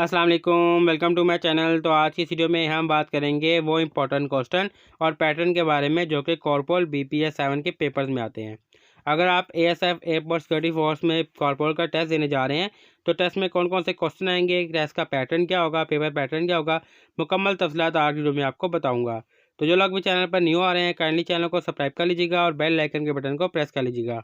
अस्सलाम वालेकुम, welcome to my channel. तो आज की वीडियो में हम बात करेंगे वो इम्पोर्टेंट क्वेश्चन और पैटर्न के बारे में जो कि कॉर्पोरल BPS 7 के पेपर्स में आते हैं। अगर आप ASF एयरपोर्ट सिक्योरिटी फोर्स में कॉर्पोरल का टेस्ट देने जा रहे हैं तो टेस्ट में कौन कौन से क्वेश्चन आएंगे, टेस्ट का पैटर्न क्या होगा, पेपर पैटर्न क्या होगा, मुकम्मल तफसीलात आज वीडियो में आपको बताऊँगा। तो जो लोग भी चैनल पर न्यू आ रहे हैं काइंडली चैनल को सब्सक्राइब कर लीजिएगा और बेल आइकन के बटन को प्रेस कर लीजिएगा।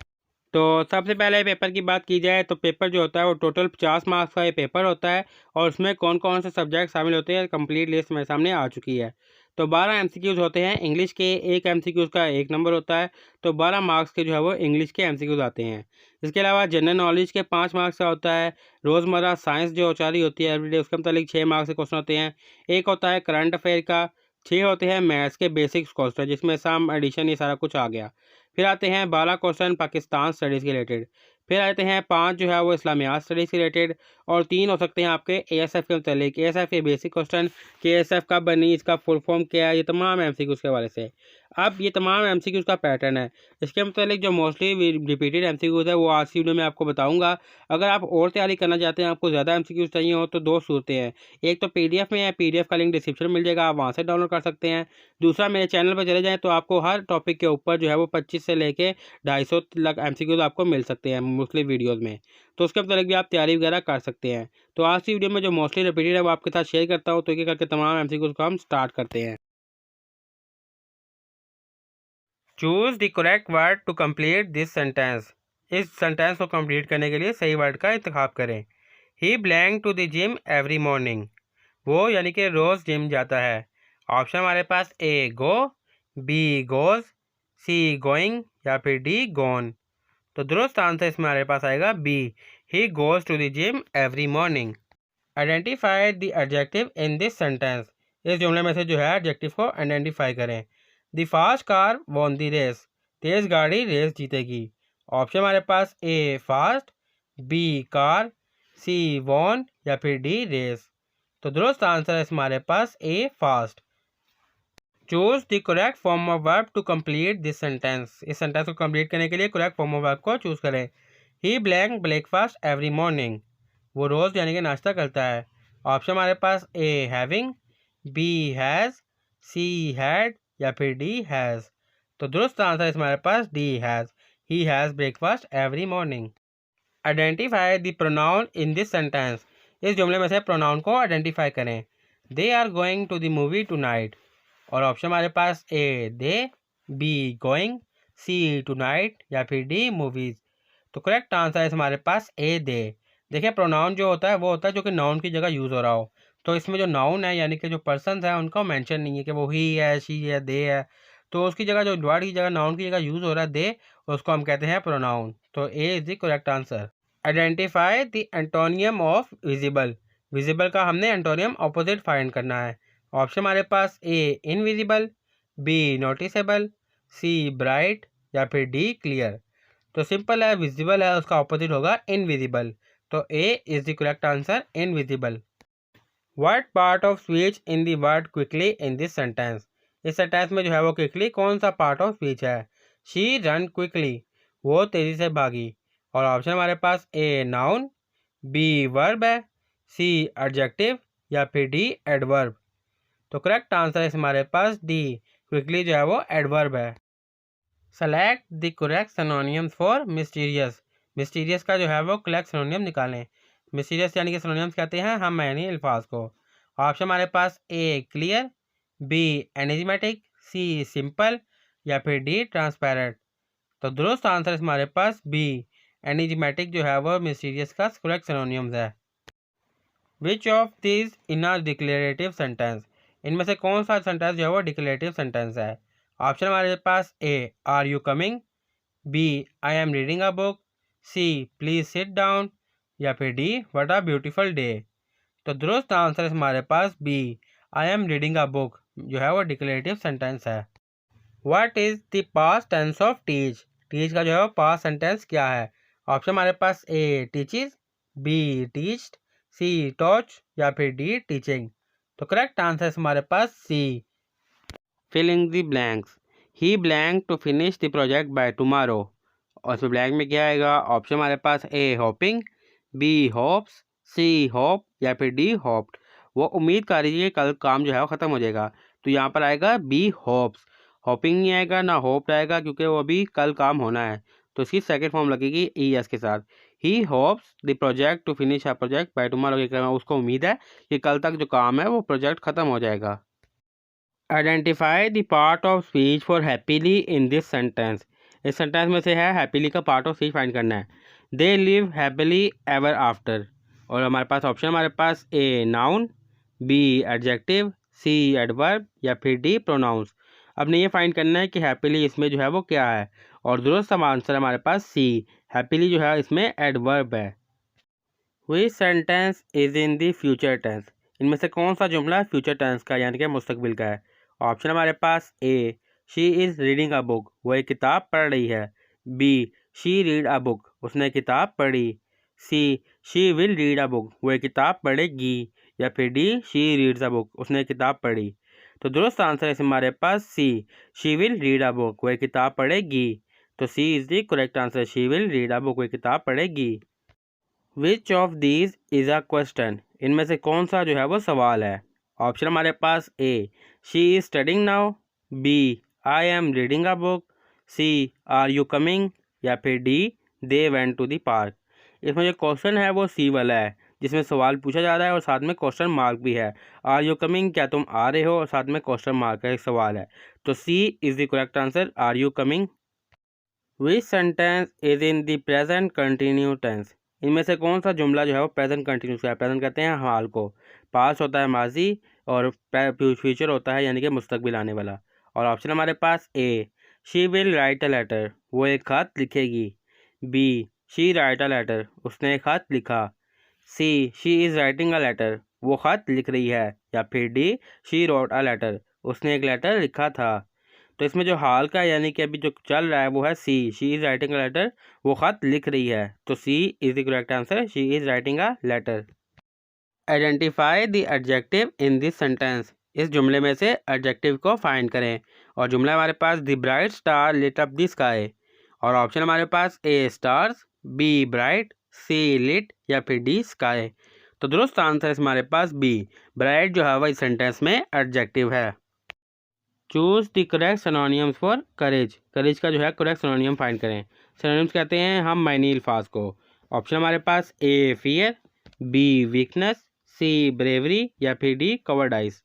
तो सबसे पहले पेपर की बात की जाए तो पेपर जो होता है वो टोटल 50 मार्क्स का ये पेपर होता है और उसमें कौन कौन से सब्जेक्ट शामिल होते हैं कंप्लीट लिस्ट मेरे सामने आ चुकी है। तो 12 MCQs होते हैं इंग्लिश के, एक MCQs का 1 नंबर होता है। तो 12 मार्क्स के जो है वो इंग्लिश के MCQs आते हैं। इसके अलावा जनरल नॉलेज के 5 मार्क्स का होता है। रोज़मर्रा साइंस जो औचारी होती है एवरीडे उसके मतलब 6 मार्क्स के क्वेश्चन होते हैं। एक होता है करंट अफेयर का, 6 होते हैं मैथ्स के बेसिक्स क्वेश्चन जिसमें सम एडिशन ये सारा कुछ आ गया। फिर आते हैं 12 क्वेश्चन पाकिस्तान स्टडीज़ के रिलेटेड। फिर आते हैं 5 जो है वो इस्लामियात स्टडीज़ के रिलेटेड और 3 हो सकते हैं आपके ASF के मतलब ASF के बेसिक क्वेश्चन कि ASF कब बनी, इसका फुल फॉर्म क्या है, ये तमाम MCQs के हवाले से। अब ये तमाम MCQs का पैटर्न है। इसके मतलब जो मोस्टली रिपीटेड MCQs है वो आज की वीडियो में आपको बताऊँगा। अगर आप और तैयारी करना चाहते हैं, आपको ज़्यादा MCQs चाहिए हो तो 2 सूरतें हैं। एक तो PDF में है, PDF का लिंक डिस्क्रिप्शन में मिल जाएगा, आप वहाँ से डाउनलोड कर सकते हैं। दूसरा मेरे चैनल पर चले जाएँ तो आपको हर टॉपिक के ऊपर जो है वो 25 से लेके 250 तक MCQs आपको मिल सकते हैं मोस्टली वीडियोज़ में। तो उसके मतलब भी आप तैयारी वगैरह कर सकते हैं। तो आज की वीडियो में जो मोस्टली रिपीटेड है वो आपके साथ शेयर करता हूँ। तो एक एक करके तमाम MCQs को हम स्टार्ट करते हैं। Choose the correct word to complete this sentence. इस सेंटेंस को कंप्लीट करने के लिए सही वर्ड का इंतखाब करें। He belong to the gym every morning. वो यानी कि रोज़ जिम जाता है। ऑप्शन हमारे पास A go, B goes, C going या फिर D गोन। तो दुरुस्त आंसर इसमें हमारे पास आएगा B, he goes to the gym every morning. Identify the adjective in this sentence. इस जुमले में से जो है एडजेक्टिव को आइडेंटिफाई करें। The fast car won the race. तेज गाड़ी रेस जीतेगी। ऑप्शन हमारे पास A fast, B car, C won या फिर D रेस। तो दुरुस्त आंसर है हमारे पास A fast. Choose the correct form of verb to complete this sentence. इस सेंटेंस को कंप्लीट करने के लिए करेक्ट फॉर्म ऑफ वर्ब को चूज करें। He blank breakfast every morning. वो रोज़ यानी कि नाश्ता करता है। ऑप्शन हमारे पास A having, B has, C had या फिर D हैज़। तो दुरुस्त आंसर हमारे पास D has, he has breakfast every morning. Identify the pronoun in this sentence. इस जुमले में से प्रोनाउन को आइडेंटिफाई करें। They are going to the movie tonight. और ऑप्शन हमारे पास A they, B going, C tonight या फिर D मूवीज़। तो करेक्ट आंसर है हमारे पास A दे। देखिए प्रोनाउन जो होता है वो होता है जो कि नाउन की जगह यूज़ हो रहा हो। तो इसमें जो नाउन है यानी कि जो पर्सन्स हैं उनका मेंशन नहीं है कि वो ही है, शी है, दे है। तो उसकी जगह जो वर्ड की जगह नाउन की जगह यूज़ हो रहा है दे, उसको हम कहते हैं प्रोनाउन। तो A is the correct answer. Identify the antonym of visible. Visible का हमने एंटोनियम ऑपोजिट फाइंड करना है। ऑप्शन हमारे पास A invisible, B noticeable, C bright या फिर D क्लियर। तो सिंपल है, विजिबल है उसका ऑपोजिट होगा इनविजिबल। तो A is the correct answer invisible. What part of speech in the word quickly in this sentence. इस सेंटेंस में जो है वो क्विकली कौन सा पार्ट ऑफ स्पीच है। शी रन क्विकली, वो तेज़ी से भागी। और ऑप्शन हमारे पास A नाउन, B वर्ब है, C एडजेक्टिव या फिर D एडवर्ब। तो करेक्ट आंसर है हमारे पास D, क्विकली जो है वो एडवर्ब है। Select the correct synonyms for mysterious. Mysterious का जो है वो करेक्ट सिनोनियम निकालें। मिस्टीरियस यानी कि सिनोनिम्स कहते हैं हम यानी अल्फाज को। ऑप्शन हमारे पास A clear, B enigmatic, C simple या फिर D ट्रांसपेरेंट। तो दुरुस्त आंसर हमारे पास B एनिजमेटिक जो है वो मिस्टीरियस का करेक्ट सिनोनिम्स है। Which of this in a declarative sentence. इनमें से कौन सा सेंटेंस जो है वो डिक्लेरेटिव सेंटेंस है। ऑप्शन हमारे पास A are you coming, B I am reading a book, C please sit down या फिर D what a beautiful day. तो दुरुस्त आंसर हमारे पास B I am reading a book जो है वो डिक्लेरेटिव सेंटेंस है। What is the past tense of teach. Teach का जो है वो पास्ट सेंटेंस क्या है। ऑप्शन हमारे पास A teaches, B teached, C taught या फिर D टीचिंग। तो करेक्ट आंसर हमारे पास C, filling the blanks. He blank to finish the project by tomorrow. और इसमें ब्लैंक में क्या आएगा। ऑप्शन हमारे पास A hoping, B hopes, C hope या फिर डी होप्ड। वो उम्मीद कर रही है कि कल काम जो है वो ख़त्म हो जाएगा, तो यहाँ पर आएगा बी होप्स। होपिंग नहीं आएगा ना होप्ड आएगा, क्योंकि वो अभी कल काम होना है, तो इसकी सेकेंड फॉर्म लगेगी ई एस के साथ। He hopes the project to finish a project by tomorrow. उसको उम्मीद है कि कल तक जो काम है वो प्रोजेक्ट ख़त्म हो जाएगा। Identify the part of speech for happily in this sentence. इस सेंटेंस में से है हैप्पीली का पार्ट ऑफ स्पीच फाइंड करना है। They live happily ever after. और हमारे पास ऑप्शन हमारे पास A noun, B adjective, C adverb या फिर डी प्रोनाउंस। अपने ये फाइंड करना है कि हैप्पीली इसमें जो है वो क्या है, और दुरुस्त आंसर हमारे पास सी, हैप्पीली जो है इसमें एडवर्ब है। Which sentence is in the future tense. इनमें से कौन सा जुमला फ्यूचर टेंस का यानी कि मुस्तकबिल का है। ऑप्शन हमारे पास A she is reading a book, वो एक किताब पढ़ रही है। B she read a book, उसने किताब पढ़ी। C she will read a book, वो एक किताब पढ़ेगी। या फिर D she reads a book, उसने किताब पढ़ी। तो दुरुस्त आंसर है हमारे पास C, she will read a book, वो एक किताब पढ़ेगी। तो C is the correct answer, she will read a book, वो एक किताब पढ़ेगी। Which of these is a question. इनमें से कौन सा जो है वो सवाल है। ऑप्शन हमारे पास A she is studying now, B I am reading a book, C are you coming या फिर D they went to the park. इसमें जो क्वेश्चन है वो सी वाला है, जिसमें सवाल पूछा जा रहा है और साथ में क्वेश्चन मार्क भी है। आर यू कमिंग, क्या तुम आ रहे हो, और साथ में क्वेश्चन मार्क का एक सवाल है। तो C is the correct answer, are you coming. Which sentence is in the present continue tense. इनमें से कौन सा जुमला जो है वो प्रेजेंट कंटिन्यूस का है। प्रेजेंट कहते हैं हाल को, पास होता है माजी, और फ्यूचर होता है यानी कि मुस्तकबिल आने वाला। और ऑप्शन हमारे पास A she will write a letter, वो एक खत लिखेगी। B she write a letter, उसने एक खत लिखा। C she is writing a letter, वो खत लिख रही है। या फिर D she wrote a letter, उसने एक लेटर लिखा था। तो इसमें जो हाल का यानी कि अभी जो चल रहा है वो है C, she is writing a letter, वो ख़त लिख रही है। तो C is the correct answer, she is writing a letter. Identify the adjective in this sentence. इस जुमले में से एडजेक्टिव को फाइंड करें। और जुमला हमारे पास the bright star lit up the sky. और ऑप्शन हमारे पास A stars, B bright, C lit या फिर डी स्काई। तो दुरुस्त आंसर हमारे पास बी, ब्राइट जो है वह इस सेंटेंस में एडजेक्टिव है। Choose the correct synonyms for courage. Courage का जो है करेक्ट सिनोनियम फाइंड करें। सिनोनियम्स कहते हैं हम मायनी अल्फाज को। ऑप्शन हमारे पास A fear, B weakness, C bravery या फिर डी कवर्डाइज।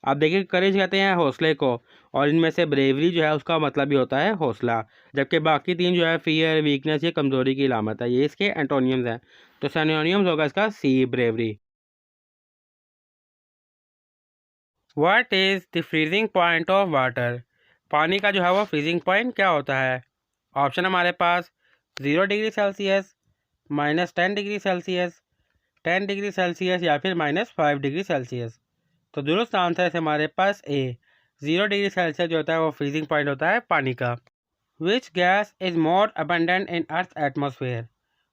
आप देखिए करेज कहते हैं हौसले को, और इनमें से ब्रेवरी जो है उसका मतलब भी होता है हौसला, जबकि बाकी तीन जो है फियर वीकनेस ये कमज़ोरी की इलामत है। ये इसके एंटोनियम्स हैं। तो सिनोनियम्स होगा इसका C bravery. What is the freezing point of water. पानी का जो है वो फ्रीजिंग पॉइंट क्या होता है। ऑप्शन हमारे पास 0 degree Celsius, -10 degree Celsius, 10 degree Celsius या फिर -5 डिग्री सेल्सियस। तो दुरुस्त आंसर है हमारे पास ए, 0 डिग्री सेल्सियस जो होता है वो फ्रीजिंग पॉइंट होता है पानी का। विच gas is more abundant in earth atmosphere.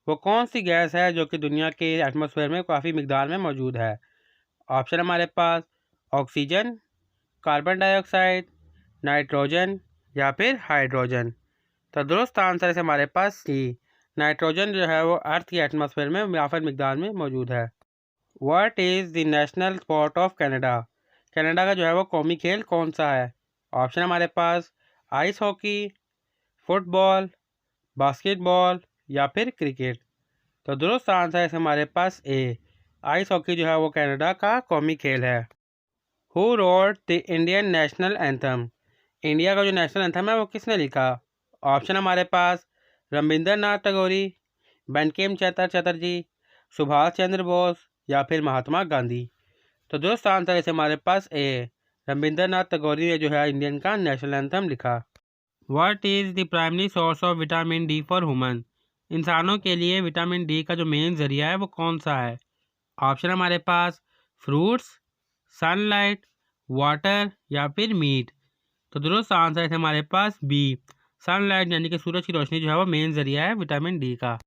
वो कौन सी गैस है जो कि दुनिया के एटमोसफेयर में काफ़ी मिकदार में मौजूद है। ऑप्शन हमारे पास ऑक्सीजन, कार्बन डाइऑक्साइड, नाइट्रोजन या फिर हाइड्रोजन। तो दुरुस्त आंसर है हमारे पास सी, नाइट्रोजन जो है वो अर्थ की एटमॉस्फेयर में मुनाफिर मिकदार में मौजूद है। What is the national sport of Canada. Canada का जो है वो कौमी खेल कौन सा है। ऑप्शन हमारे पास आइस हॉकी, फुटबॉल, बास्केटबॉल या फिर क्रिकेट। तो दुरुस्त आंसर है हमारे पास ए, आइस हॉकी जो है वो कनाडा का कौमी खेल है। Who wrote the Indian national anthem. India का जो नेशनल एंथम है वो किसने लिखा। ऑप्शन हमारे पास रविंद्र नाथ टैगोर, बंकिम चंद्र चटर्जी, सुभाष चंद्र बोस या फिर महात्मा गांधी। तो दोस्त आंसर है हमारे पास ए, रविंद्र नाथ टैगोर ने जो है इंडियन का नेशनल एंथम लिखा। What is the primary source of vitamin D for human. इंसानों के लिए विटामिन डी का जो मेन ज़रिया है वो कौन सा है। ऑप्शन हमारे पास फ्रूट्स, सनलाइट, वाटर या फिर मीट। तो दुरुस्त आंसर है हमारे पास बी, सनलाइट यानी कि सूरज की रोशनी जो है वो मेन ज़रिया है विटामिन डी का।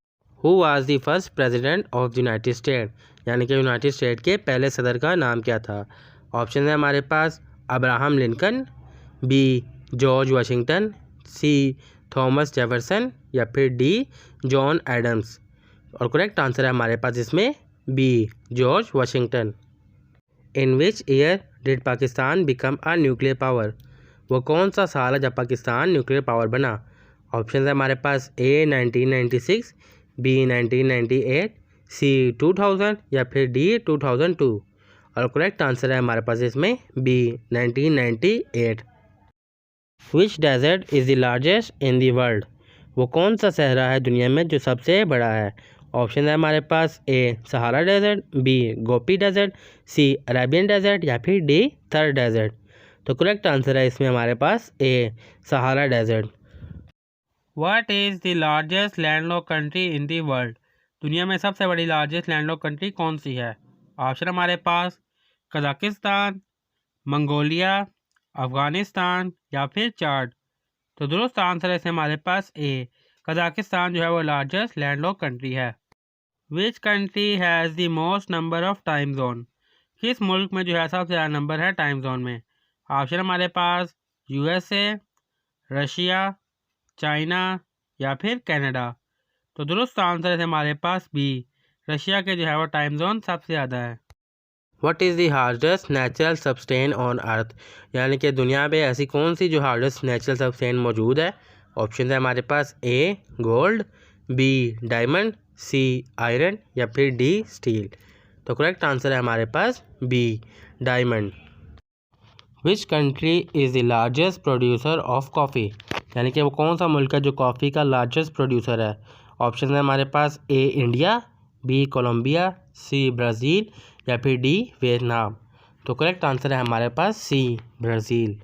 Who was the first president of the United state, यानी कि यूनाइटेड स्टेट के पहले सदर का नाम क्या था। ऑप्शन है हमारे पास Abraham Lincoln, B George Washington, C Thomas Jefferson या फिर डी जॉन एडम्स। और करेक्ट आंसर है हमारे पास इसमें B George Washington. In which year did Pakistan become a nuclear power? वो कौन सा साल है जब पाकिस्तान न्यूक्लियर पावर बना? ऑप्शन है हमारे पास ए 1996, बी 1998, सी 2000 या फिर डी 2002। और करेक्ट आंसर है हमारे पास इसमें B 1998। Which desert is the largest in the world? वो कौन सा सहरा है दुनिया में जो सबसे बड़ा है? ऑप्शन है हमारे पास A Sahara desert, B Gopi desert, C Arabian desert या फिर डी थर डेजर्ट। तो करेक्ट आंसर है इसमें हमारे पास A Sahara desert. What is the largest landlocked country in the world? दुनिया में सबसे बड़ी लार्जेस्ट लैंडलॉक कंट्री कौन सी है? ऑप्शन हमारे पास कजाकिस्तान, मंगोलिया, अफ़गानिस्तान या फिर चाड। तो दुरुस्त आंसर है इसमें हमारे पास ए कजाकिस्तान जो है वो लार्जेस्ट लैंडलॉक कंट्री है। Which country has the most number of time zone? किस मुल्क में जो है सबसे ज़्यादा नंबर है टाइम जोन में? ऑप्शन हमारे पास यूएसए, रशिया, चाइना या फिर कनाडा। तो दुरुस्त आंसर है हमारे पास बी रशिया के जो है वो टाइम जोन सबसे ज़्यादा है। What is the hardest natural substance on earth? यानी कि दुनिया में ऐसी कौन सी जो हार्डेस्ट नेचुरल सब्सटेन मौजूद है? ऑप्शन है हमारे पास A gold, B diamond, C iron या फिर डी स्टील। तो करेक्ट आंसर है हमारे पास B diamond. Which country is the largest producer of coffee? यानी कि वो कौन सा मुल्क है जो कॉफ़ी का लार्जेस्ट प्रोड्यूसर है? ऑप्शन है हमारे पास A India, B Colombia, C Brazil या फिर डी वियतनाम। तो करेक्ट आंसर है हमारे पास C Brazil.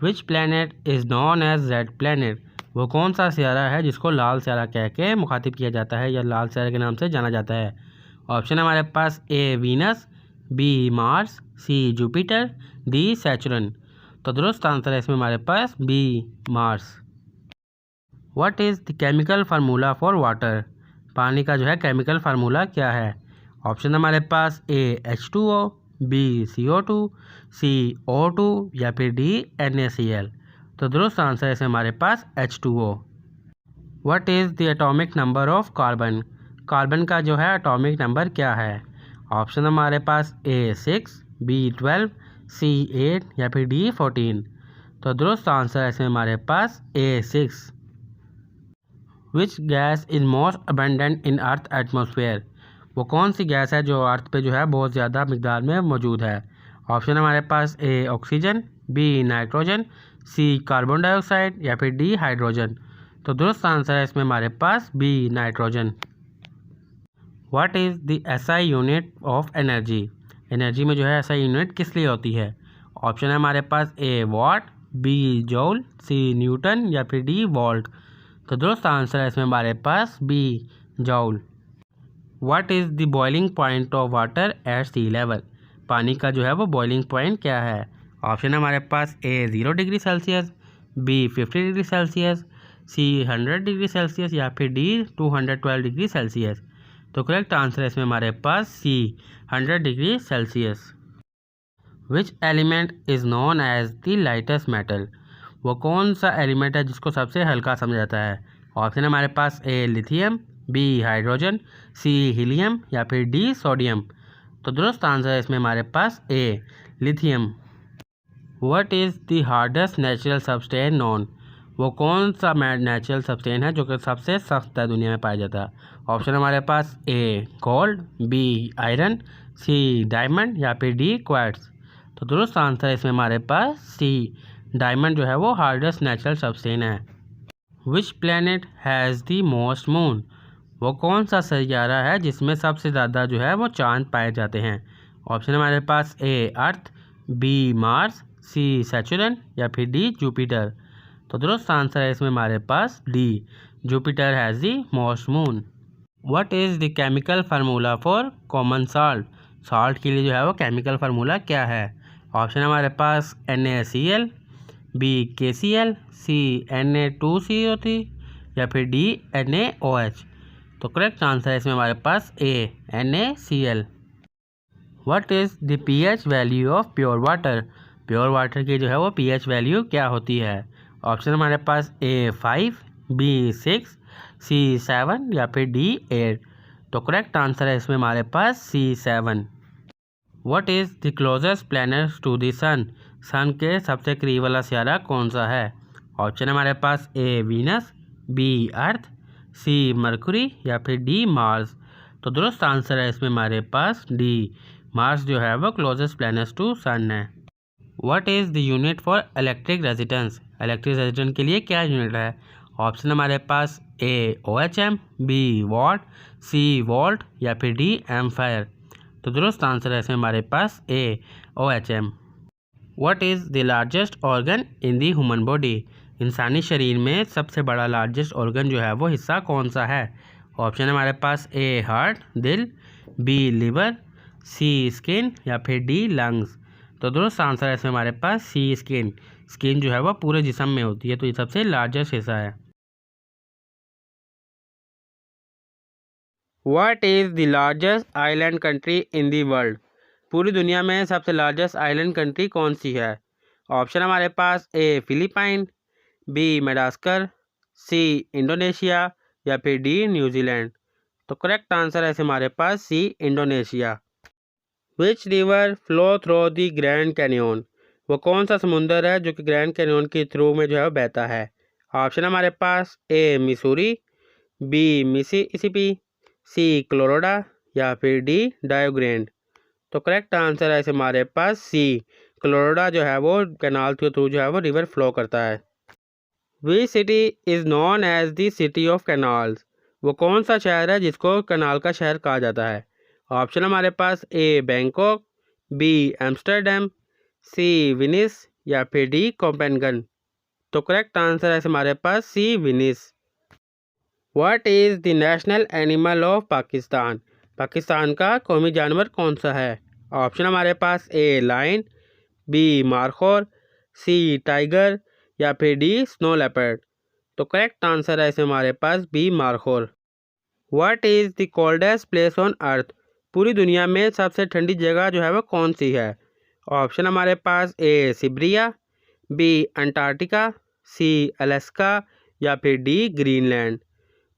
Which planet is known as red planet? वो कौन सा सियारा है जिसको लाल सियारा कह के मुखातिब किया जाता है या लाल सियारे के नाम से जाना जाता है? ऑप्शन है हमारे पास A Venus, B Mars, C Jupiter, D Saturn. तो दुरुस्त आंसर है इसमें हमारे पास B Mars. What is the chemical formula for water? पानी का जो है केमिकल फार्मूला क्या है? ऑप्शन हमारे पास ए H2O, बी CO2, सी O2 या फिर डी NaCl। तो दुरुस्त आंसर है इसमें हमारे पास H2O। What is the atomic number of carbon? Carbon का जो है एटॉमिक नंबर क्या है? ऑप्शन हमारे पास ए 6, बी 12, सी 8 या फिर डी 14। तो दुरुस्त आंसर है इसमें हमारे पास A 6। Which gas is most abundant in earth atmosphere? वो कौन सी गैस है जो अर्थ पे जो है बहुत ज़्यादा मिकदार में मौजूद है? ऑप्शन हमारे पास A oxygen, B nitrogen, C carbon dioxide या फिर डी हाइड्रोजन। तो दुरुस्त आंसर है इसमें हमारे पास B nitrogen. What is the SI unit of energy? Energy में जो है एसआई यूनिट किस लिए होती है? ऑप्शन है हमारे पास ए वाट, बी जूल, सी न्यूटन या फिर डी वोल्ट। तो दुरुस्त आंसर है इसमें हमारे पास B joule. What is the boiling point of water at sea level? पानी का जो है वो बॉइलिंग पॉइंट क्या है? ऑप्शन है हमारे पास A 0 degree Celsius, B 50 degree Celsius, C 100 degree Celsius या फिर डी 212 डिग्री सेल्सियस। तो करेक्ट आंसर है इसमें हमारे पास C 100 degree Celsius. Which element is known as the lightest metal? वो कौन सा एलिमेंट है जिसको सबसे हल्का समझा जाता है? ऑप्शन है हमारे पास A lithium, B hydrogen, C helium या फिर डी सोडियम। तो दुरुस्त आंसर है इसमें हमारे पास A lithium. What is the hardest natural substance known? वो कौन सा नेचुरल सब्सटेन है जो कि सबसे सख्त है दुनिया में पाया जाता है? ऑप्शन हमारे पास A gold, B iron, C diamond या फिर डी क्वार्ट्ज। तो दुरुस्त आंसर है इसमें हमारे पास सी डायमंड जो है वो हार्डेस्ट नेचुरल सब्सटेन है। Which planet has the most moon? वो कौन सा सैयारा है जिसमें सबसे ज़्यादा जो है वो चांद पाए जाते हैं? ऑप्शन हमारे पास ए अर्थ, बी मार्स, सी सैचुरन या फिर डी जुपिटर। तो दुरुस्त आंसर है इसमें हमारे पास D Jupiter has the most moon. What is the chemical formula for common salt? Salt के लिए जो है वो केमिकल फार्मूला क्या है? ऑप्शन हमारे पास NaCl, बी KCl, सी Na2CO3 या फिर डी NaOH। तो करेक्ट आंसर है इसमें हमारे पास ए NaCl। What is the pH value of pure water? Pure water की जो है वो pH वैल्यू क्या होती है? ऑप्शन हमारे पास ए 5, बी 6, सी 7 या फिर डी 8। तो करेक्ट आंसर है इसमें हमारे पास C 7। What is the closest planet to the sun? Sun के सबसे करीब वाला सियारा कौन सा है? ऑप्शन है हमारे पास A Venus, B earth, C Mercury या फिर डी मार्स। तो दुरुस्त आंसर है इसमें हमारे पास डी मार्स जो है वो क्लोजेस्ट प्लैनेट टू सन है। What is the unit for electric resistance? Electric resistance के लिए क्या यूनिट है? ऑप्शन हमारे पास A OHM, B watt, C volt या फिर डी एम्पायर। तो दुरुस्त आंसर है इसमें हमारे पास A OHM। What is the largest organ in the human body? इंसानी शरीर में सबसे बड़ा लार्जेस्ट ऑर्गन जो है वो हिस्सा कौन सा है? ऑप्शन है हमारे पास ए हार्ट दिल, बी लिवर, सी स्किन या फिर डी लंग्स। तो दुरुस्त आंसर है इसमें हमारे पास सी स्किन। स्किन जो है वो पूरे जिस्म में होती है, तो ये सबसे लार्जेस्ट हिस्सा है। What is the largest island country in the world? पूरी दुनिया में सबसे लार्जेस्ट आइलैंड कंट्री कौन सी है? ऑप्शन हमारे पास A Philippine, B Madagascar, C Indonesia या फिर डी न्यूजीलैंड। तो करेक्ट आंसर है हमारे पास C Indonesia. Which river flow through the Grand Canyon? वो कौन सा समुंदर है जो कि ग्रैंड कैनियन के थ्रू में जो है बहता है? ऑप्शन हमारे पास ए मिसूरी, बी मिसिसिपी, सी क्लोरोडा या फिर डी डायोग्रेंड। तो करेक्ट आंसर है हमारे पास सी क्लोरोडा जो है वो कैनाल के थ्रू जो है वो रिवर फ्लो करता है। Which city is known as the city of canals? वो कौन सा शहर है जिसको कैनाल का शहर कहा जाता है? ऑप्शन हमारे पास A Bangkok, B Amsterdam, C Venice या फिर डी कोपेनगन। तो करेक्ट आंसर है हमारे पास C Venice. What is the national animal of Pakistan? Pakistan का कौमी जानवर कौन सा है? ऑप्शन हमारे पास A lion, B markhor, C tiger या फिर डी स्नो लेपर्ड। तो करेक्ट आंसर है हमारे पास B markhor. What is the coldest place on earth? पूरी दुनिया में सबसे ठंडी जगह जो है वो कौन सी है? ऑप्शन हमारे पास ए सिबरिया, बी अंटार्कटिका, सी अलास्का या फिर डी ग्रीनलैंड।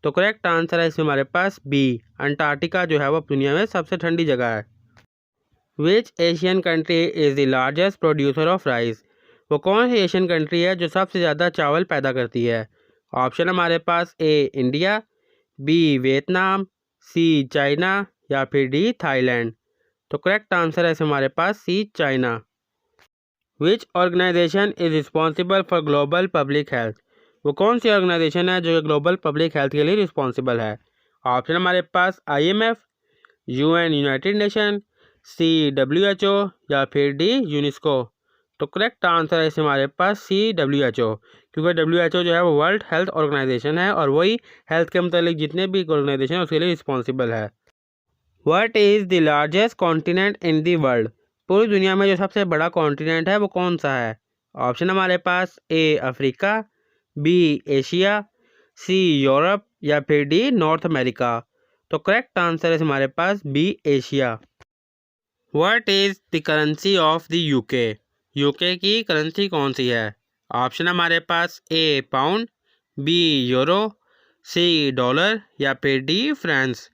तो करेक्ट आंसर है इसमें हमारे पास बी अंटार्कटिका जो है वो दुनिया में सबसे ठंडी जगह है। Which Asian country is the largest producer of rice? वो कौन सी एशियन कंट्री है जो सबसे ज़्यादा चावल पैदा करती है? ऑप्शन हमारे पास A India, B Vietnam, C China या फिर डी थाईलैंड। तो करेक्ट आंसर है हमारे पास C China. Which organization is responsible for global public health? वो कौन सी ऑर्गेनाइजेशन है जो ग्लोबल पब्लिक हेल्थ के लिए रिस्पॉन्सिबल है? ऑप्शन हमारे पास IMF, UN United Nation, C WHO या फिर डी यूनेस्को। तो करेक्ट आंसर है हमारे पास सी WHO, क्योंकि WHO जो है वो वर्ल्ड हेल्थ ऑर्गेनाइजेशन है और वही हेल्थ के मतलब जितने भी ऑर्गेनाइजेशन है उसके लिए रिस्पॉन्सिबल है। What is the largest continent in the world? पूरी दुनिया में जो सबसे बड़ा कॉन्टिनेंट है वो कौन सा है? ऑप्शन हमारे पास A Africa, B Asia, C Europe या फिर डी नॉर्थ अमेरिका। तो करेक्ट आंसर है हमारे पास B Asia. What is the currency of the UK? UK की करेंसी कौन सी है? ऑप्शन हमारे पास A pound, B euro, C dollar या फिर डी फ्रांस।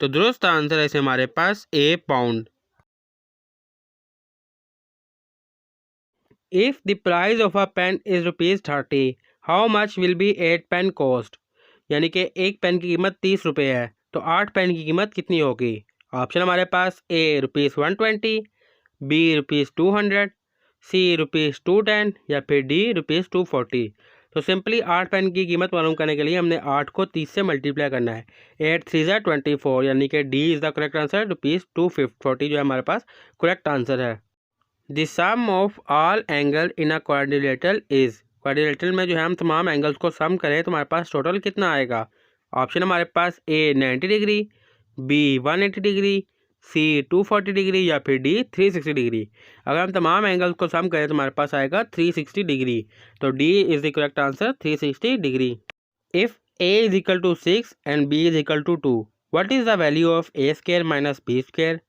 तो दुरुस्त आंसर है हमारे पास A pound. If the price of a pen is ₹30, how much will B 8 pen cost? यानी कि एक पेन की कीमत 30 रुपये है, तो 8 पेन की कीमत कितनी होगी? ऑप्शन हमारे पास ए ₹120, बी ₹200, सी ₹210 या फिर डी ₹240। तो सिंपली 8 पेन की कीमत मालूम करने के लिए हमने 8 को 30 से मल्टीप्लाई करना है। 8 3 ज़ा 24 यानी कि D is the correct answer. ₹240 जो है हमारे पास करेक्ट आंसर है। The sum of all angle in a quadrilateral is? Quadrilateral में जो है हम तमाम एंगल्स को सम करें तो हमारे पास टोटल कितना आएगा? ऑप्शन हमारे पास ए 90 डिग्री, बी 180 डिग्री, सी 240 डिग्री या फिर डी 360 डिग्री। अगर हम तमाम एंगल्स को सम करें तो हमारे पास आएगा 360 डिग्री। तो D is the correct answer 360 degree. If A is equal to 6 and B is equal to 2, what is the value of A square minus B square?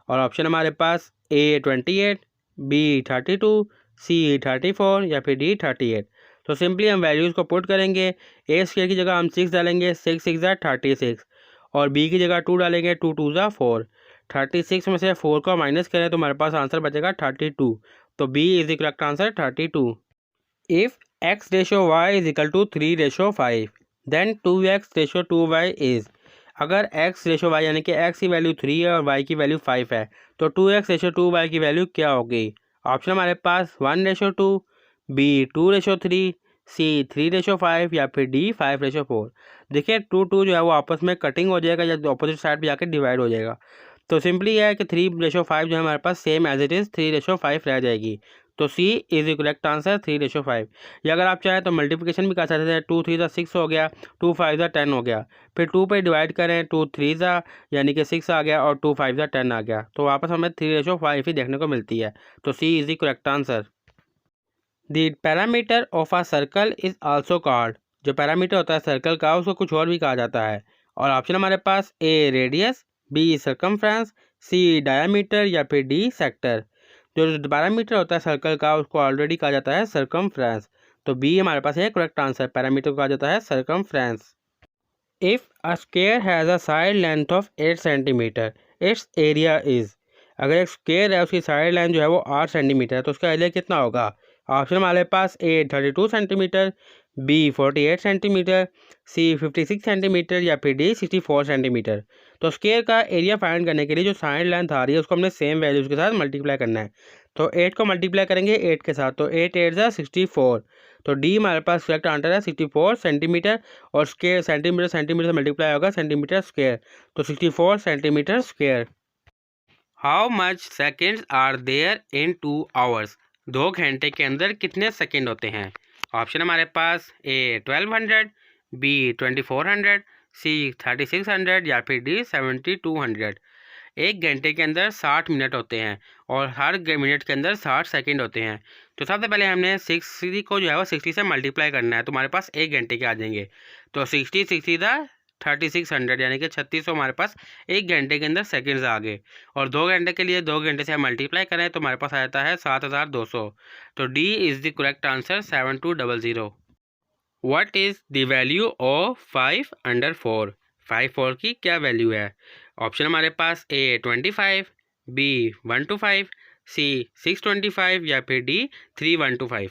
और ऑप्शन हमारे पास ए 28, बी 32, सी 34 या फिर डी 38। तो सिंपली हम values को put करेंगे। ए square की जगह हम 6 डालेंगे, 6 6 ज़ा 36, और बी की जगह 2 डालेंगे, 2 2 ज़ा 4। 36 में से 4 को माइनस करें तो हमारे पास आंसर बचेगा 32। तो B is the correct answer 32। If x ratio y is equal to 3 ratio 5 then 2x ratio 2y is. अगर x रेशो y यानी कि x की वैल्यू 3 है और y की वैल्यू 5 है तो 2x रेशो 2y की वैल्यू क्या होगी? ऑप्शन हमारे पास 1 रेशो 2, बी 2 रेशो 3, सी 3 रेशो 5 या फिर डी 5 रेशो 4। देखिए 2 2 जो है वो आपस में कटिंग हो जाएगा या अपोजिट साइड पे जाकर डिवाइड हो जाएगा। तो सिंपली यह है कि 3 रेशो 5 जो है हमारे पास same as it is 3 ratio 5 रह जाएगी। तो C is the correct answer 3 ratio 5। या अगर आप चाहें तो मल्टीप्लिकेशन भी कर सकते हैं। 2 3 ज़ा 6 हो गया, 2 5 ज़ा 10 हो गया, फिर 2 पे डिवाइड करें, 2 3 ज़ा यानी कि 6 आ गया और 2 5 ज़ा 10 आ गया, तो वापस हमें 3 रेशो 5 ही देखने को मिलती है। तो C is the correct answer. The parameter of a circle is also called. जो पैरामीटर होता है सर्कल का उसको कुछ और भी कहा जाता है। और ऑप्शन हमारे पास ए रेडियस, बी सर्कमफ्रेंस, सी डायमीटर या फिर डी सेक्टर। जो पैरामीटर होता है सर्कल का उसको ऑलरेडी कहा जाता है सर्कमफ्रेंस। तो बी हमारे पास है करेक्ट आंसर, पैरामीटर को कहा जाता है circumference. If a square has a side length of 8 centimetre it's area is. अगर एक स्क्वेयर है उसकी साइड लेंथ जो है वो 8 सेंटीमीटर है तो उसका एरिया कितना होगा? ऑप्शन हमारे पास ए 32 सेंटीमीटर, बी 48 सेंटीमीटर, सी 56 सेंटीमीटर या फिर डी 64 सेंटीमीटर। तो स्क्वेयर का एरिया फाइंड करने के लिए जो साइड लेंथ आ रही है उसको हमने सेम वैल्यूज़ के साथ मल्टीप्लाई करना है। तो 8 को मल्टीप्लाई करेंगे 8 के साथ, तो 8 8 ज़ा 64। तो डी हमारे पास करेक्ट आंसर है 64 सेंटीमीटर, और स्क्वेयर सेंटीमीटर सेंटीमीटर से मल्टीप्लाई होगा सेंटीमीटर स्क्वेयर, तो 64 centimetre square. How much seconds are there in 2 hours. 2 घंटे के अंदर कितने सेकेंड होते हैं? ऑप्शन हमारे पास ए 1200, बी 2400, सी 3600 या फिर डी 7200। 1 घंटे के अंदर 60 मिनट होते हैं और हर मिनट के अंदर 60 सेकंड होते हैं। तो सबसे पहले हमने 60 को जो है वो 60 से मल्टीप्लाई करना है, तो हमारे पास 1 घंटे के आ जाएंगे। तो 60 60 था 3600 यानी कि 3600 हमारे पास 1 घंटे के अंदर सेकंड्स आ गए। और 2 घंटे के लिए 2 घंटे से हम मल्टीप्लाई करें तो हमारे पास आ जाता है 7200। तो D is the correct answer 7200। What is the value of 5/4? 5/4 की क्या वैल्यू है? ऑप्शन हमारे पास ए 25, बी 125, सी 625 या फिर डी 3125।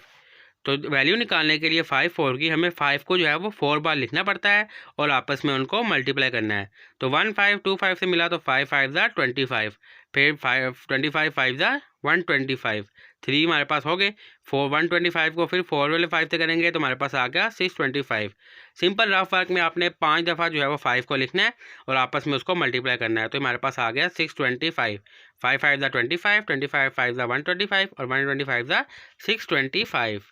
तो वैल्यू निकालने के लिए 5/4 की हमें 5 को जो है वो 4 बार लिखना पड़ता है और आपस में उनको मल्टीप्लाई करना है। तो 1525 से मिला तो 5 5 ज़ा 25, फिर 5 25 5 ज़ा 125, 3 हमारे पास हो गए। 125 को फिर 4 वाले 5 से करेंगे तो हमारे पास आ गया 625। सिंपल रफ वर्क में आपने 5 दफ़ा जो है वो 5 को लिखना है और आपस में उसको मल्टीप्लाई करना है, तो हमारे पास आ गया 625। 5 5 ज़ा 25, 25 5 ज़ा 125 और 125 ज़ा 625।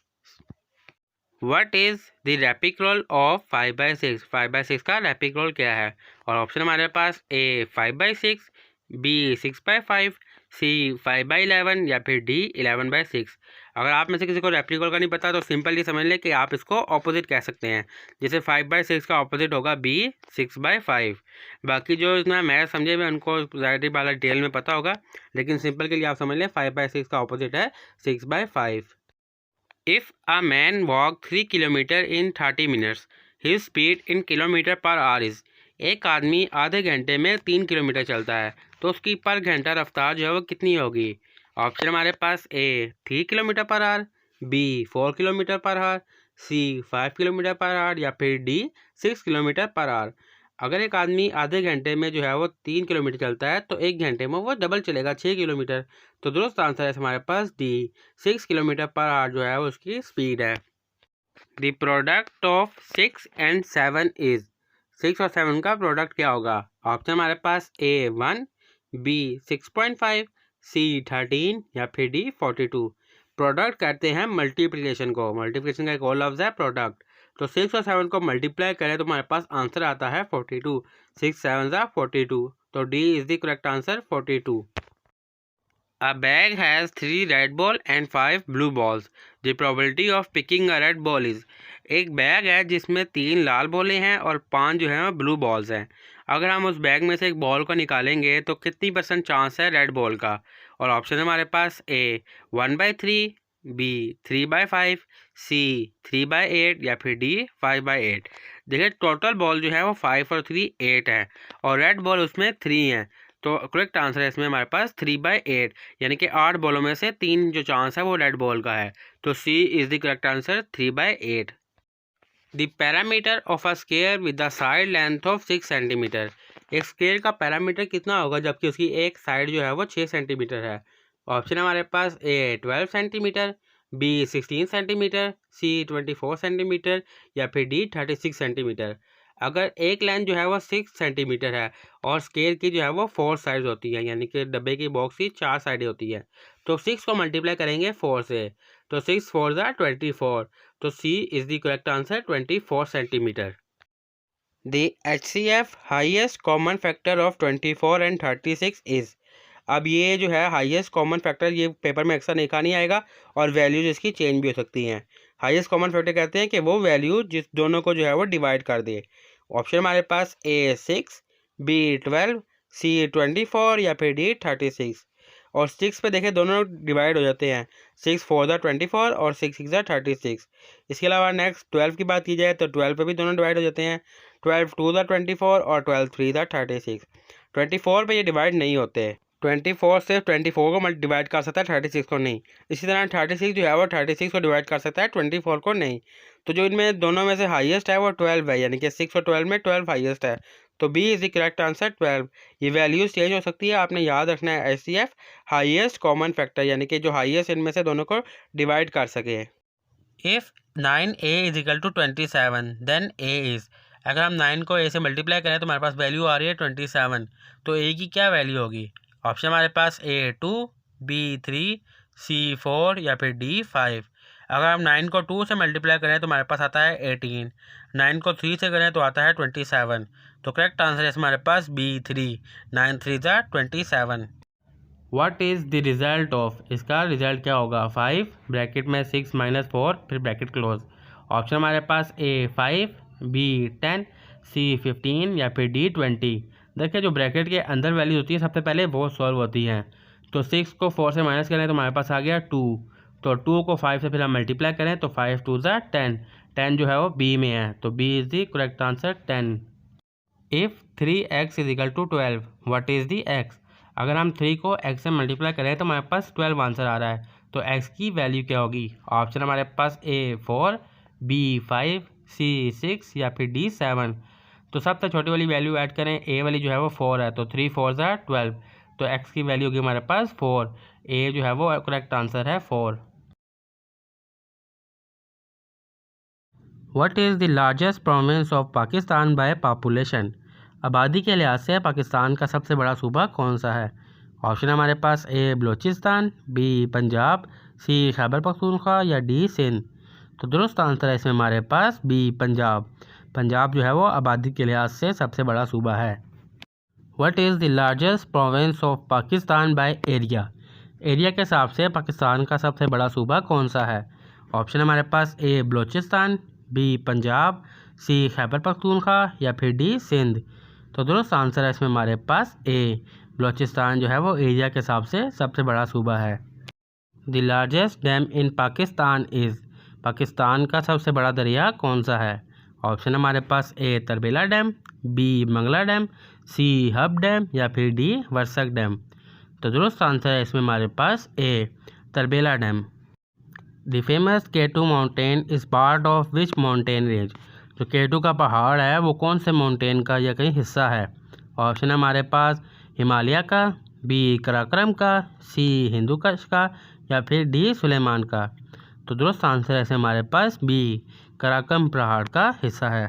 What is the reciprocal of 5/6? 5/6 का रेपिक्रोल क्या है? और ऑप्शन हमारे पास ए 5/6, बी 6/5, सी 5/11 या फिर डी 11/6। अगर आप में से किसी को रेपिक्रोल का नहीं पता तो सिंपली समझ लें कि आप इसको ऑपोजिट कह सकते हैं। जैसे 5/6 का ऑपोजिट होगा बी 6/5। बाकी जो इतना मैथ समझे हुए उनको ज़्यादा वाला डिटेल में पता होगा, लेकिन सिंपल के लिए आप समझ लें 5/6 का ऑपोजिट है 6/5। If a man walk 3 kilometre in 30 minutes, his speed in kilometre per our is. एक आदमी आधे घंटे में 3 किलोमीटर चलता है तो उसकी पर घंटा रफ्तार जो है वो कितनी होगी? ऑप्शन हमारे पास A 3 kilometre per hour, B 4 kilometre per hour, C 5 kilometre per hour या फिर डी 6 किलोमीटर पर आवर। अगर एक आदमी आधे घंटे में जो है वो 3 किलोमीटर चलता है तो 1 घंटे में वो डबल चलेगा 6 किलोमीटर। तो दुरुस्त आंसर है हमारे पास डी 6 किलोमीटर पर आवर जो है वो उसकी स्पीड है। The product of 6 and 7 is. 6 और 7 का प्रोडक्ट क्या होगा? ऑप्शन हमारे पास ए 1, बी 6.5, सी 13 या फिर डी 42। प्रोडक्ट कहते हैं मल्टीप्लिकेशन को, मल्टीप्लिकेशन का एक और लफ्ज़ है प्रोडक्ट। तो 6 और 7 को मल्टीप्लाई करें तो हमारे पास आंसर आता है 42। 6 7 ज़ा 42, तो D is the correct answer 42। A bag has 3 red ball and 5 blue balls. The probability of picking a red ball is। एक बैग है जिसमें 3 लाल बॉलें हैं और 5 जो हैं ब्लू बॉल्स हैं। अगर हम उस बैग में से एक बॉल को निकालेंगे तो कितनी % चांस है रेड बॉल का? और ऑप्शन है हमारे पास ए 1/3, बी 3/5, सी 3/8 या फिर डी 5/8। देखिए टोटल बॉल जो है वो 5 और 3 8 है और रेड बॉल उसमें 3 है। तो करेक्ट आंसर है इसमें हमारे पास 3/8, यानी कि 8 बॉलों में से 3 जो चांस है वो रेड बॉल का है। तो C is the correct answer 3/8। The parameter of a square with the side length of 6 centimetre. एक स्क्वायर का पैरामीटर कितना होगा जबकि उसकी एक साइड जो है वो 6 सेंटीमीटर है। ऑप्शन है हमारे पास ए 12 सेंटीमीटर, बी 16 सेंटीमीटर, सी 24 सेंटीमीटर या फिर डी 36 सेंटीमीटर। अगर एक लाइन जो है वो 6 सेंटीमीटर है और स्क्वायर की जो है वो 4 साइड्स होती है, यानी कि डब्बे की बॉक्स की 4 साइडें होती है, तो 6 को मल्टीप्लाई करेंगे 4 से, तो 6 4 ज़ा 24। तो C is the correct answer 24 centimetre. The HCF highest common factor of 24 and 36 is. अब ये जो है हाईएस्ट कॉमन फैक्टर, ये पेपर में अक्सर लिखा नहीं आएगा और वैल्यूज इसकी चेंज भी हो सकती हैं। हाईएस्ट कॉमन फैक्टर कहते हैं कि वो वैल्यू जिस दोनों को जो है वो डिवाइड कर दे। ऑप्शन हमारे पास ए 6, बी 12, सी 24 या फिर डी 36। और 6 पे देखें दोनों डिवाइड हो जाते हैं, 6 4 ज़ा 24 और 6 6 ज़ा 36। इसके अलावा नेक्स्ट 12 की बात की जाए तो 12 पे भी दोनों डिवाइड हो जाते हैं, 12 2 ज़ा 24 और 12 3 ज़ा 36। 24 पे ये डिवाइड नहीं होते, 24 से 24 को डिवाइड कर सकता है, 36 को नहीं। इसी तरह 36 जो है वो 36 को डिवाइड कर सकता है, 24 को नहीं। तो जो इनमें दोनों में से हाईएस्ट है वो 12 है, यानी कि 6 और 12 में 12 हाईएस्ट है। तो B is the correct answer 12। ये वैल्यूज चेंज हो सकती है, आपने याद रखना है HCF हाईएस्ट कॉमन फैक्टर, यानी कि जो हाईएस्ट इनमें से दोनों को डिवाइड कर सके। If 9a is equal to 27 then a is. अगर हम 9 को a से मल्टीप्लाई करें तो हमारे पास वैल्यू आ रही है 27, तो a की क्या वैल्यू होगी। ऑप्शन हमारे पास A 2, B 3, C 4 या फिर D 5। अगर हम 9 को 2 से मल्टीप्लाई करें तो हमारे पास आता है 18, 9 को 3 से करें तो आता है 27। तो करेक्ट आंसर है हमारे पास B 3, 9 3 ज़ा 27। What is the result of, इसका रिज़ल्ट क्या होगा। 5 ब्रैकेट में 6 - 4 फिर ब्रैकेट क्लोज। ऑप्शन हमारे पास A 5, B 10, C 15 या फिर D 20। देखिए जो ब्रैकेट के अंदर वैल्यू होती है सबसे पहले वो सॉल्व होती हैं। तो 6 को 4 से माइनस करें तो हमारे पास आ गया 2, तो 2 को 5 से फिर हम मल्टीप्लाई करें तो 5 2 ज़ा 10, 10 जो है वो B में है, तो B is the correct answer 10। If 3x is equal to 12 what is the x। अगर हम 3 को x से मल्टीप्लाई करें तो हमारे पास 12 आंसर आ रहा है, तो x की वैल्यू क्या होगी। ऑप्शन हमारे पास A 4, B 5, C 6 या फिर D 7। तो सबसे छोटी वाली वैल्यू ऐड करें, A वाली जो है वो 4 है, तो 3 4 ज़ा 12, तो x की वैल्यू होगी हमारे पास 4। A जो है वो करेक्ट आंसर है 4। What is the largest province of Pakistan by population. आबादी के लिहाज से पाकिस्तान का सबसे बड़ा सूबा कौन सा है। ऑप्शन हमारे पास ए बलूचिस्तान, बी पंजाब, सी खैबर पख्तूनख्वा या डी सिंध। तो दुरुस्त आंसर है इसमें हमारे पास बी पंजाब। पंजाब जो है वो आबादी के लिहाज से सबसे बड़ा सूबा है। What is the largest province of Pakistan by area. Area के हिसाब से पाकिस्तान का सबसे बड़ा सूबा कौन सा है। ऑप्शन हमारे पास ए बलूचिस्तान, बी पंजाब, सी खैबर पख्तूनख्वा या फिर डी सिंध। तो दुरुस्त आंसर है इसमें हमारे पास ए बलूचिस्तान जो है वो एरिया के हिसाब से सबसे बड़ा सूबा है। The largest dam in Pakistan is. Pakistan का सबसे बड़ा दरिया कौन सा है। ऑप्शन हमारे पास A Tarbela dam, B Mangla dam, C Hub dam या फिर डी वर्सक डैम। तो दुरुस्त आंसर है इसमें हमारे पास A Tarbela dam. The famous K two mountain is part of which mountain range. जो केटू का पहाड़ है वो कौन से माउंटेन का या कहीं हिस्सा है। ऑप्शन हमारे पास हिमालय का, बी कराक्रम का, सी हिंदू कश का या फिर डी सुलेमान का। तो दुरुस्त आंसर है हमारे पास बी कराक्रम पहाड़ का हिस्सा है।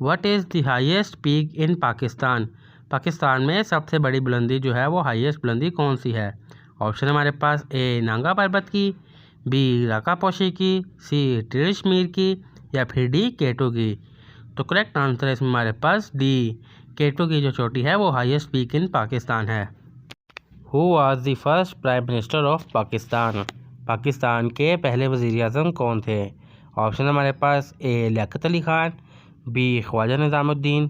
What is the highest peak in Pakistan. Pakistan में सबसे बड़ी बुलंदी जो है वो हाईएस्ट बुलंदी कौन सी है। ऑप्शन हमारे पास ए नांगा पर्वत की, बी राकापोशी की, सी ट्रिशमीर की या फिर डी केटू की। तो करेक्ट आंसर है इसमें हमारे पास डी केटू की जो चोटी है वो हाईएस्ट पीक इन पाकिस्तान है। Who was the first prime minister of Pakistan. Pakistan के पहले वज़ीर आज़म कौन थे। ऑप्शन हमारे पास ए लियाकत अली ख़ान, बी ख्वाजा निज़ामुद्दीन,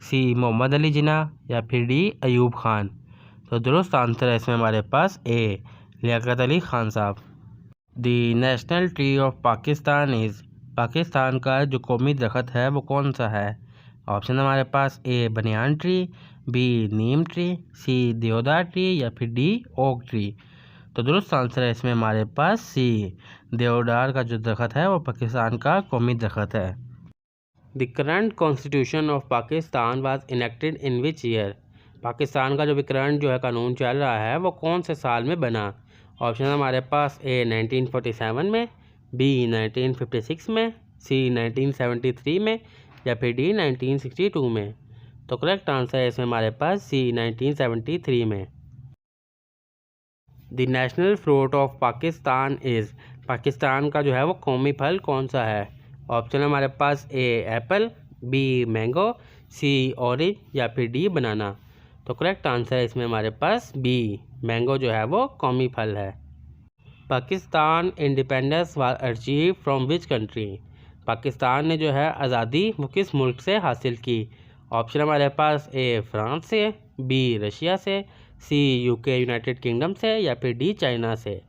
सी मोहम्मद अली जिन्ना या फिर डी अयूब ख़ान। तो दुरुस्त आंसर है इसमें हमारे पास ए लियाकत अली ख़ान साहब। The national tree of Pakistan is, Pakistan का जो कौमी दरख्त है वो कौन सा है? ऑप्शन हमारे पास ए बनियान ट्री, बी नीम ट्री, सी देवदार ट्री या फिर डी ओक ट्री। तो दुरुस्त आंसर है इसमें हमारे पास सी, देवदार का जो दरख्त है वो पाकिस्तान का कौमी दरख्त है। The current constitution of Pakistan was enacted in which year? Pakistan का जो भी करंट जो है कानून चल रहा है वो कौन से साल में बना? ऑप्शन हमारे पास ए 1947 में, बी 1956 में, सी 1973 में या फिर डी 1962 में। तो करेक्ट आंसर है इसमें हमारे पास सी 1973 में। The national fruit of Pakistan is, Pakistan का जो है वो कौमी फल कौन सा है? ऑप्शन हमारे पास ए एप्पल, बी मैंगो, सी ऑरेंज या फिर डी बनाना। तो करेक्ट आंसर है इसमें हमारे पास बी, मैंगो जो है वो कौमी फल है। Pakistan independence was achieve from which country? Pakistan ने जो है आज़ादी वो किस मुल्क से हासिल की? ऑप्शन हमारे पास ए फ्रांस से, बी रशिया से, सी यूके यूनाइटेड किंगडम से या फिर डी चाइना से।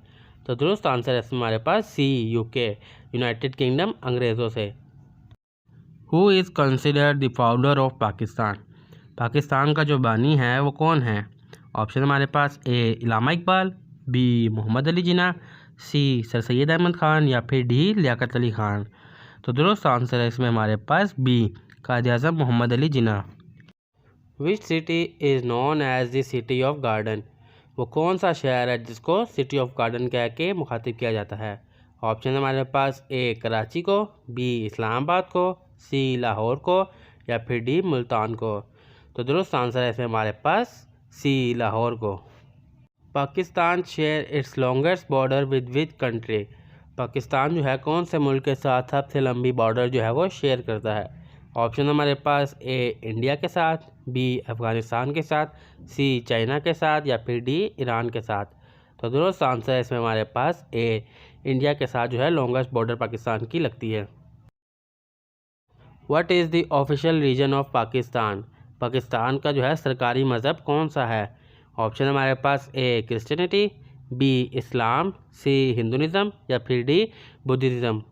तो दुरुस्त आंसर है हमारे पास सी यूके यूनाइटेड किंगडम अंग्रेज़ों से। Who is considered the founder of Pakistan? Pakistan का जो बानी है वो कौन है? ऑप्शन हमारे पास ए इलामा इकबाल, बी मोहम्मद अली जिन्ना, सी सर सैयद अहमद ख़ान या फिर डी लियाकत अली ख़ान। तो दुरुस्त आंसर है इसमें हमारे पास B, Quaid Azam Mohammad Ali Jinnah. Which city is known as the city of garden? वो कौन सा शहर है जिसको सिटी ऑफ गार्डन कह के मुखातिब किया जाता है? ऑप्शन हमारे पास ए कराची को, बी इस्लामाबाद को, सी लाहौर को या फिर डी मुल्तान को। तो दुरुस्त आंसर है इसमें हमारे पास सी लाहौर को। Pakistan share its longest border with which country? Pakistan जो है कौन से मुल्क के साथ सबसे लंबी बॉर्डर जो है वो शेयर करता है? ऑप्शन हमारे पास ए इंडिया के साथ, बी अफ़गानिस्तान के साथ, सी चाइना के साथ या फिर डी ईरान के साथ। तो दुरुस्त आंसर है इसमें हमारे पास ए, इंडिया के साथ जो है लॉन्गेस्ट बॉर्डर पाकिस्तान की लगती है। What is the official region of Pakistan? Pakistan का जो है सरकारी मज़हब कौन सा है? ऑप्शन हमारे पास ए क्रिश्चियनिटी, बी इस्लाम, सी हिंदुइज़म या फिर डी बुद्धिज़्म।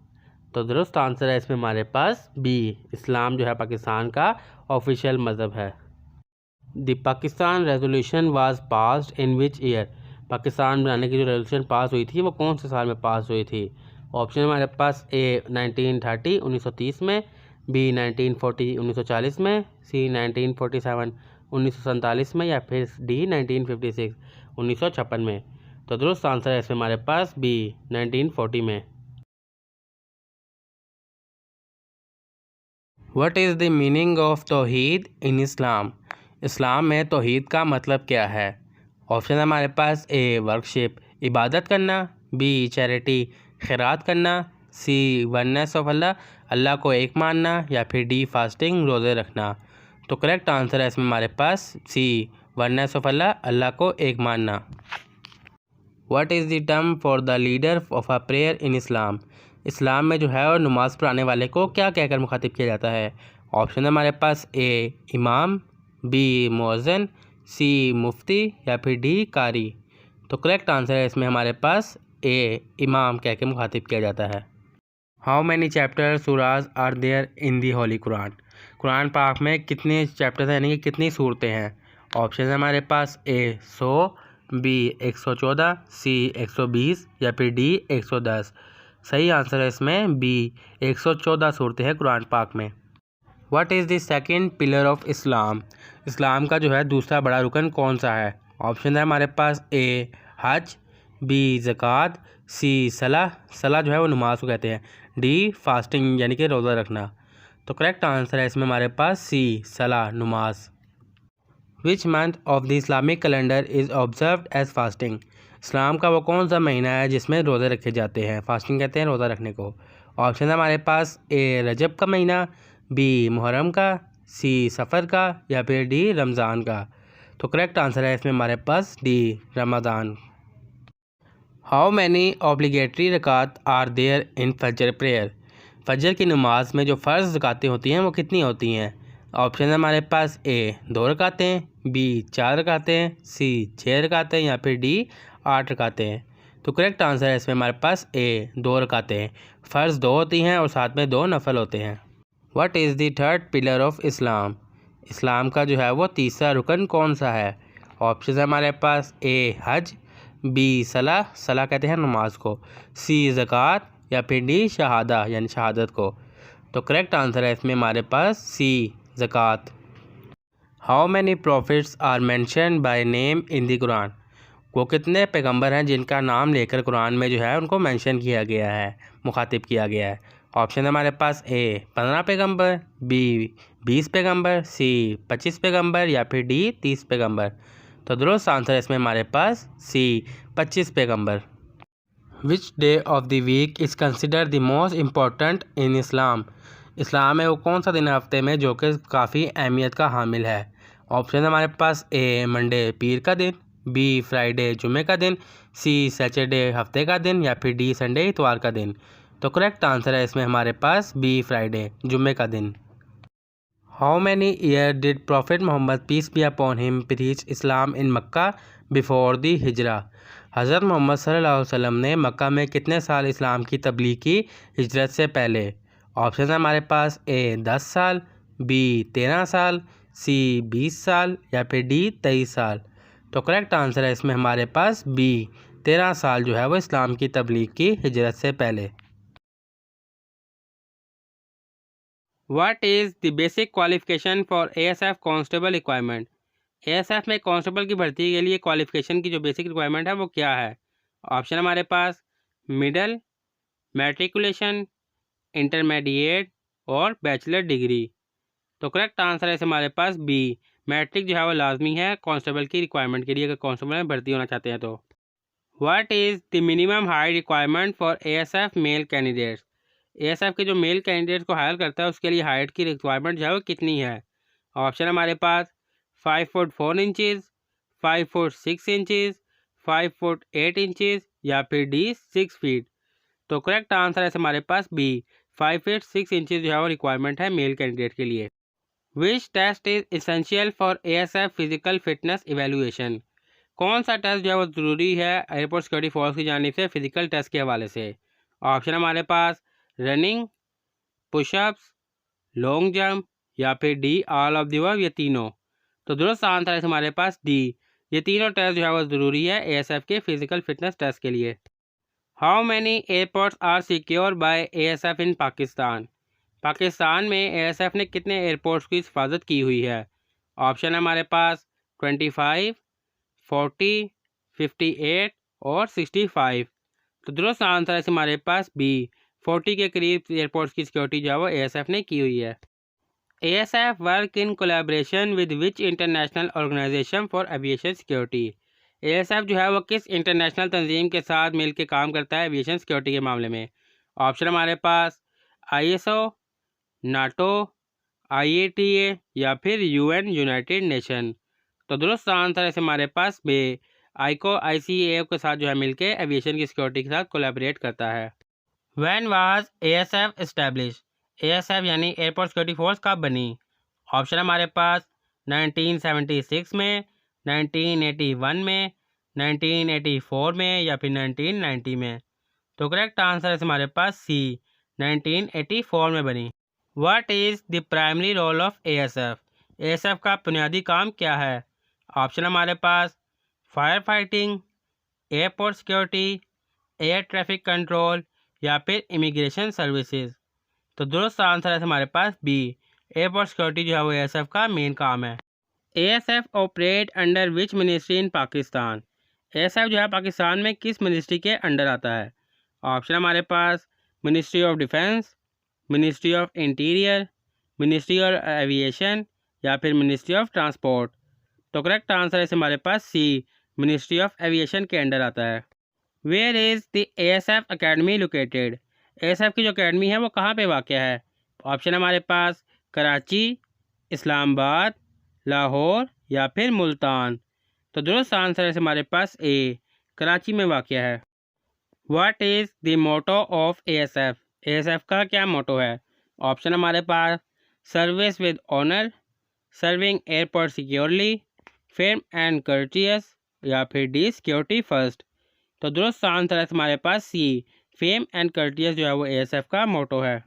तो दुरुस्त आंसर है इसमें हमारे पास बी, इस्लाम जो है पाकिस्तान का ऑफिशियल मज़हब है। The Pakistan resolution was passed in which year? Pakistan बनाने की जो रेजोल्यूशन पास हुई थी वो कौन से साल में पास हुई थी? ऑप्शन हमारे पास ए 1930 1930 में, बी 1940 1940 में, सी 1947 1947 में या फिर डी 1956 1956 में। तो दुरुस्त आंसर है इसमें हमारे पास बी 1940 में। What is the meaning of Tawhid in Islam? Islam में तौहीद का मतलब क्या है? ऑप्शन हमारे पास ए वर्कशिप इबादत करना, बी चैरिटी खैरात करना, सी वननेस ऑफ अल्लाह अल्लाह को एक मानना या फिर डी फास्टिंग रोज़े रखना। तो करेक्ट आंसर है इसमें हमारे पास सी, वननेस ऑफ अल्लाह अल्लाह को एक मानना। What is the term for the leader of a prayer in Islam? Islam में जो है और नमाज़ पढ़ाने वाले को क्या कहकर मुखातिब किया जाता है? ऑप्शन हमारे पास ए इमाम, बी मुअज्जिन, सी मुफ्ती या फिर डी कारी। तो करेक्ट आंसर है इसमें हमारे पास ए इमाम कह के मुखातिब किया जाता है। How many chapter surahs are there in the holy Quran? Quran Pak में कितने चैप्टर्स हैं यानी कि कितनी सूरतें हैं? ऑप्शन है हमारे पास ए 100, बी 114, सी 120 या फिर डी 110। सही आंसर है इसमें बी, 114 सूरतें हैं कुरान पाक में। What is the second pillar of Islam? Islam का जो है दूसरा बड़ा रुकन कौन सा है? ऑप्शन है हमारे पास ए हज, बी ज़कात, सी सलाह, सलाह जो है वो नमाज को कहते हैं, डी फास्टिंग यानी कि रोज़ा रखना। तो करेक्ट आंसर है इसमें हमारे पास C, salah namaz. Which month of the Islamic calendar is observed as fasting? Islam का वो कौन सा महीना है जिसमें रोज़े रखे जाते हैं? फास्टिंग कहते हैं रोज़ा रखने को। ऑप्शन है हमारे पास ए रजब का महीना, बी मुहर्रम का, सी सफ़र का या फिर डी रमज़ान का। तो करेक्ट आंसर है इसमें हमारे पास D, Ramzan. How many obligatory rakat are there in Fajr prayer? फजर की नमाज में जो फ़र्ज़ रकातें होती हैं वो कितनी होती हैं? ऑप्शन है हमारे पास ए 2 रकातें, बी 4 रकातें, सी 6 रकातें या फिर डी 8 रकातें। तो करेक्ट आंसर है इसमें हमारे पास ए, 2 रकातें। फ़र्ज़ 2 होती हैं और साथ में 2 नफल होते हैं। What is the third pillar of Islam? Islam का जो है वो तीसरा रुकन कौन सा है? ऑप्शन है हमारे पास ए हज, बी सलाह, सलाह कहते हैं नमाज को, सी ज़कात या फिर डी शहादा यानी शहादत को। तो करेक्ट आंसर है इसमें हमारे पास C zakat. How many prophets are mention by name in the Quran? वो कितने पैगंबर हैं जिनका नाम लेकर कुरान में जो है उनको मेंशन किया गया है, मुखातिब किया गया है? ऑप्शन है हमारे पास ए 15 पैगंबर, बी 20 पैगंबर, सी 25 पैगंबर या फिर डी 30 पैगंबर। तो दुरुस्त आंसर है इसमें हमारे पास सी 25 पैगंबर। Which day of the week is consider the most important in Islam? Islam में वो कौन सा दिन है हफ्ते में जो कि काफ़ी अहमियत का हामिल है? ऑप्शन है हमारे पास ए मंडे पीर का दिन, बी फ्राइडे जुमे का दिन, सी सैटरडे हफ्ते का दिन या फिर डी संडे इतवार का दिन। तो करेक्ट आंसर है इसमें हमारे पास बी फ्राइडे जुमे का दिन। How many year did prophet Mohammad peace be upon him preach Islam in Mecca before the Hijra? Hazrat Mohammad सल्लल्लाहु अलैहि वसल्लम ने मक्का में कितने साल इस्लाम की तबलीग की हिजरत से पहले? ऑप्शन है हमारे पास ए 10 साल, बी 13 साल, सी 20 साल या फिर डी 23 साल। तो करेक्ट आंसर है इसमें हमारे पास बी 13 साल जो है वो इस्लाम की तबलीग की हिजरत से पहले। What is the basic qualification for ASF constable requirement? ASF में कांस्टेबल की भर्ती के लिए क्वालिफिकेशन की जो बेसिक रिक्वायरमेंट है वो क्या है? ऑप्शन हमारे पास मिडल, मैट्रिकुलेशन, इंटरमीडिएट और बैचलर डिग्री। तो करेक्ट आंसर है हमारे पास बी मैट्रिक जो है वो लाजमी है कांस्टेबल की रिक्वायरमेंट के लिए, अगर कांस्टेबल में भर्ती होना चाहते हैं तो। What is the minimum height requirement for ASF male candidates? ASF के जो मेल कैंडिडेट को हायर करता है उसके लिए हाइट की रिक्वायरमेंट जो है वो कितनी है? ऑप्शन हमारे पास 5 foot 4 inches, 5 foot 6 inches, 5 foot 8 inches या फिर डी 6 फीट। तो करेक्ट आंसर है हमारे पास बी 5 फीट 6 इंचज़ जो है वो रिक्वायरमेंट है मेल कैंडिडेट के लिए। Which test is essential for ASF physical fitness evaluation? कौन सा टेस्ट जो है वो ज़रूरी है एयरपोर्ट सिक्योरिटी फोर्स की जानिब से फिजिकल टेस्ट के हवाले से? ऑप्शन हमारे पास रनिंग, पुशअप्स, लॉन्ग जंप या फिर D all of the above, ये तीनों। तो दुरुस्त आंसर है हमारे पास डी, ये तीनों टेस्ट जो है वो ज़रूरी है एएसएफ के फिजिकल फिटनेस टेस्ट के लिए। How many airports are secure by ASF in Pakistan? Pakistan में एएसएफ ने कितने एयरपोर्ट्स की हिफाजत की हुई है? ऑप्शन हमारे पास 25, 40, 58 और 65। तो दुरुस्त आंसर है हमारे पास बी 40 के करीब एयरपोर्ट्स की सिक्योरिटी जो है वो एएसएफ ने की हुई है। ASF work in collaboration with which international organization for aviation security? ASF जो है वो किस इंटरनेशनल तंजीम के साथ मिलकर काम करता है एविएशन सिक्योरिटी के मामले में? ऑप्शन हमारे पास आईएसओ, नाटो, आईएटीए या फिर यूएन यूनाइटेड नेशन। तो दुरुस्त आंसर है हमारे पास बे आईको आईसीए के साथ जो है मिलकर एविएशन की सिक्योरिटी के साथ कोलैबोरेट करता है। When was ASF establish? ASF यानी एयरपोर्ट सिक्योरिटी फोर्स कब बनी? ऑप्शन हमारे पास 1976 में, 1981 में, 1984 में या फिर 1990 में। तो करेक्ट आंसर है हमारे पास सी 1984 में बनी। What is the primary role of ASF? ASF का बुनियादी काम क्या है? ऑप्शन हमारे पास fire fighting, airport security, air traffic control या फिर इमिग्रेशन सर्विसेज। तो दुरुस्त आंसर है हमारे पास बी एयरपोर्ट सिक्योरिटी जो है वो एएसएफ का मेन काम है। ASF operate under which ministry in Pakistan? ASF जो है पाकिस्तान में किस मिनिस्ट्री के अंडर आता है? ऑप्शन हमारे पास ministry of defence, ministry of interior, ministry of aviation या फिर मिनिस्ट्री ऑफ ट्रांसपोर्ट। तो करेक्ट आंसर है हमारे पास सी मिनिस्ट्री ऑफ एविएशन के अंडर आता है। Where is the ASF academy located? ASF की जो अकेडमी है वो कहाँ पे वाक़ है? ऑप्शन हमारे पास कराची, इस्लामाबाद, लाहौर या फिर मुल्तान। तो दुरुस्त आंसर है हमारे पास ए कराची में वाक़ है। What is the motto of ASF? ASF का क्या मोटो है? ऑप्शन हमारे पास service with honour, serving airport securely, fame and courteous या फिर डी सिक्योरिटी फर्स्ट। तो दुरुस्त आंसर है हमारे पास सी, फेम एंड कर्टियस जो है वो एएसएफ का मोटो है।